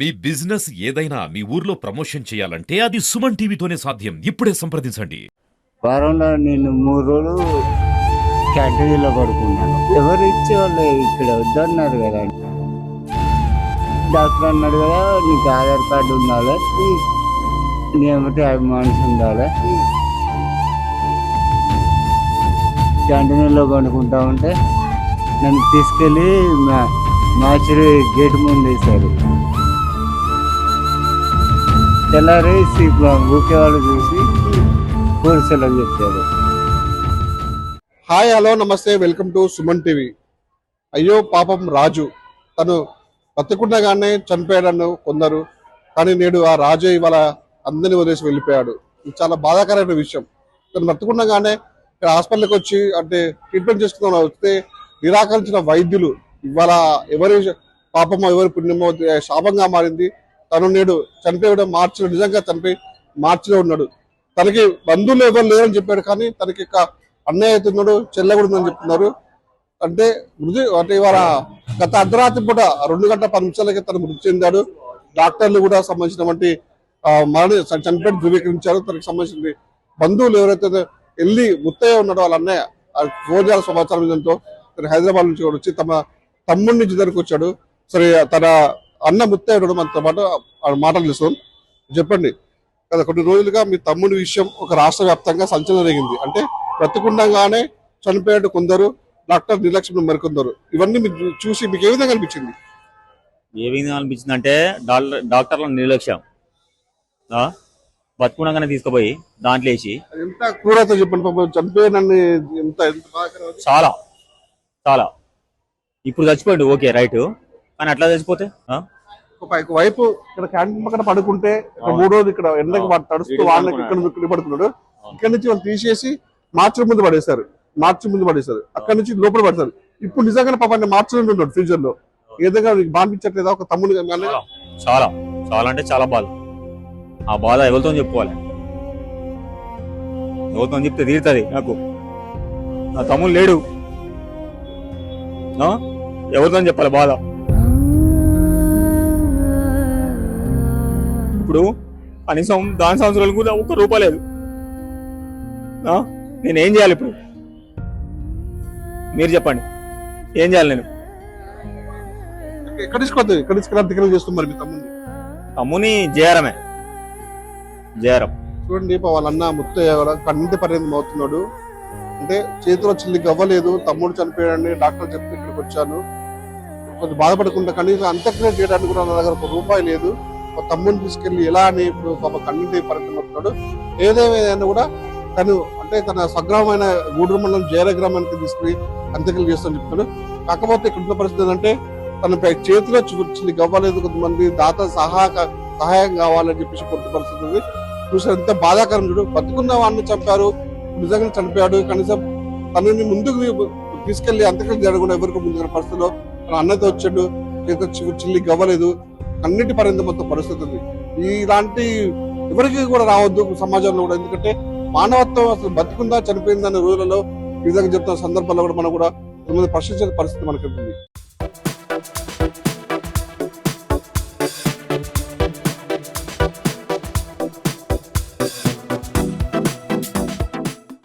మీ business ఏదైనా మీ ఊర్లో promotion చేయాలంటే అది సుమన్ టీవీతోనే సాధ్యం. ఇప్పుడే సంప్రదించండి. వారంలో నేను 3 రోజులు క్యాంటీన్లో పడుకున్నాను. ఎవరు ఇచ్చేవాళ్ళు ఇక్కడ వద్దన్నారు కదా. డాక్టర్ అన్నాడు కదా, నీకు ఆధార్ కార్డు ఉండాలి, నీ ఏమిటి అభిమానిస్ ఉండాలి. క్యాంటీన్లో పడుకుంటా ఉంటే నన్ను తీసుకెళ్ళి మాచిరి గేట్ ముందు వేశారు. తెల్లారి ఊకే వాళ్ళు చూసి పోలీసులకు చెప్పారు. హాయ్, హలో, నమస్తే, వెల్కమ్ టు సుమన్ టీవీ. అయ్యో పాపం రాజు, తను బతికుండగానే చనిపోయాడను కొందరు, కానీ నేడు ఆ రాజు ఇవాళ అందరినీ వదిలేసి వెళ్ళిపోయాడు. ఇది చాలా బాధాకరమైన విషయం. తను బతికుండగానే ఇక్కడ హాస్పిటల్కి వచ్చి అంటే ట్రీట్మెంట్ చేసుకుందాం వస్తే నిరాకరించిన వైద్యులు ఇవాళ ఎవరి పాపమో ఎవరి పుణ్యమో శాపంగా మారింది. తను నేడు చనిపోయడం మార్చిలో, నిజంగా చనిపోయి మార్చిలో ఉన్నాడు. తనకి బంధువులు ఎవరు లేరని చెప్పాడు, కానీ తనకి అన్నయ్య అవుతున్నాడు, చెల్లె కూడా ఉందని చెప్తున్నారు. అంటే ఇవాళ గత అర్ధరాత్రి పూట 2 గంటల 10 నిమిషాలకి తను మృతి చెందాడు. డాక్టర్లు కూడా సంబంధించినటువంటి చనిపోయి ధృవీకరించారు. తనకి సంబంధించిన బంధువులు ఎవరైతే వెళ్ళి ముత్తయ్య ఉన్నాడో వాళ్ళ అన్నయ్య ఫోన్ చేయాల సమాచారం ఇదంతో తను హైదరాబాద్ నుంచి వచ్చి తమ తమ్ముడి నుంచి దగ్గరకు వచ్చాడు. సరే, తన అన్న ముత్తయ్య మనతో పాటు మాటలు తెలుస్తాం. చెప్పండి కదా, కొన్ని రోజులుగా మీ తమ్ముడి విషయం ఒక రాష్ట్ర వ్యాప్తంగా సంచలనం జరిగింది. అంటే బ్రతికుండగానే చనిపోయాడు కొందరు, డాక్టర్ నిర్లక్ష్యం మరికొందరు. ఇవన్నీ మీరు చూసి మీకు ఏ విధంగా అనిపించింది? ఏ విధంగా అనిపించింది అంటే డాక్టర్ల నిర్లక్ష్యం. బతుకుండగానే తీసుకుపోయి దాంట్లో వేసి ఎంత క్రూరత చెప్పండి. చనిపోయానని ఎంత చాలా చాలా ఇప్పుడు చచ్చిపోయాడు, ఓకే రైట్, కానీ అట్లా చచ్చిపోతే వైపు ఇక్కడ క్యాంటీన్ పక్కన పడుకుంటే 3 రోజులు ఇక్కడ ఎండకి తడుస్తూ వాళ్ళకి ఇక్కడ పడుకున్నాడు. ఇక్కడ నుంచి వాళ్ళు తీసేసి మార్చి ముందు పడేశారు. అక్కడ నుంచి లోపల పడతారు. ఇప్పుడు నిజంగానే పాపాన్ని మార్చిలో ఉన్నాడు ఫ్యూచర్ లో. ఏ విధంగా బాధించట్లేదా ఒక తమ్ముడు? చాలా చాలా అంటే చాలా బాధ. ఆ బాధ ఎవరితో చెప్పుకోవాలి? ఎవరితో చెప్తే తీరుతుంది నాకు. నా తమ్ముడు లేడు, ఎవరితో చెప్పాలి బాధ? ఇప్పుడు కనీసం దాని సంవత్సరాలు కూడా ₹1 లేదు. నేనేం చేయాలి ఇప్పుడు? మీరు చెప్పండి, ఏం చేయాలి నేను? ఎక్కడ తీసుకెళ్ళి చేస్తున్నారు మీ తమ్ముని జేఆర్ఎం చూడండి. వాళ్ళ అన్న ముత్తయ్య కన్నీటి పరిణతం అవుతున్నాడు. అంటే చేతిలో చిల్లి గవ్వలేదు, తమ్ముడు చనిపోయాడని డాక్టర్ చెప్తే ఇక్కడికి వచ్చాను. కొంచెం బాధపడకుండా కనీసం అంత్యక్రియ చేయడానికి కూడా నా దగ్గర ₹1 లేదు. ఒక తమ్ముడిని తీసుకెళ్లి ఎలా అని ఇప్పుడు పాప కన్నీటి పరిణతం అవుతున్నాడు. ఏదేమైనా కూడా తను అంటే తన స్వగ్రామైన గూడూరు మండలం జైర గ్రామానికి తీసుకుని అంత్యక్రియలు చేస్తానని చెప్తాడు. కాకపోతే ఇక్కడ ఉన్న పరిస్థితి ఏంటంటే తన చేతిలో చిల్లి గవ్వలేదు, కొంతమంది దాత సహాయం కావాలని చెప్పేసి కొత్త పరిస్థితి ఉంది. చూసారు ఎంత బాధాకరం. చూడు, బతుకున్న వాడిని చంపారు, నిజంగా చనిపోయాడు. కనీసం తనని ముందుకు తీసుకెళ్లి అంత్యక్రియ జరగకుండా ఎవరికి ముందుకున్న పరిస్థితిలో తన అన్నతో వచ్చాడు. చేతిలో చిల్లి గవ్వలేదు, అన్నిటి పరిణత పరిస్థితి ఉంది. ఇలాంటి ఎవరికి కూడా రావద్దు సమాజంలో కూడా. ఎందుకంటే మానవత్వం అసలు బతుకుందా చనిపోయిందనే రోజులలో ఈ విధంగా చెప్తున్న సందర్భాల్లో కూడా మనం కూడా ప్రశ్నించే పరిస్థితి మనకు ఉంటుంది.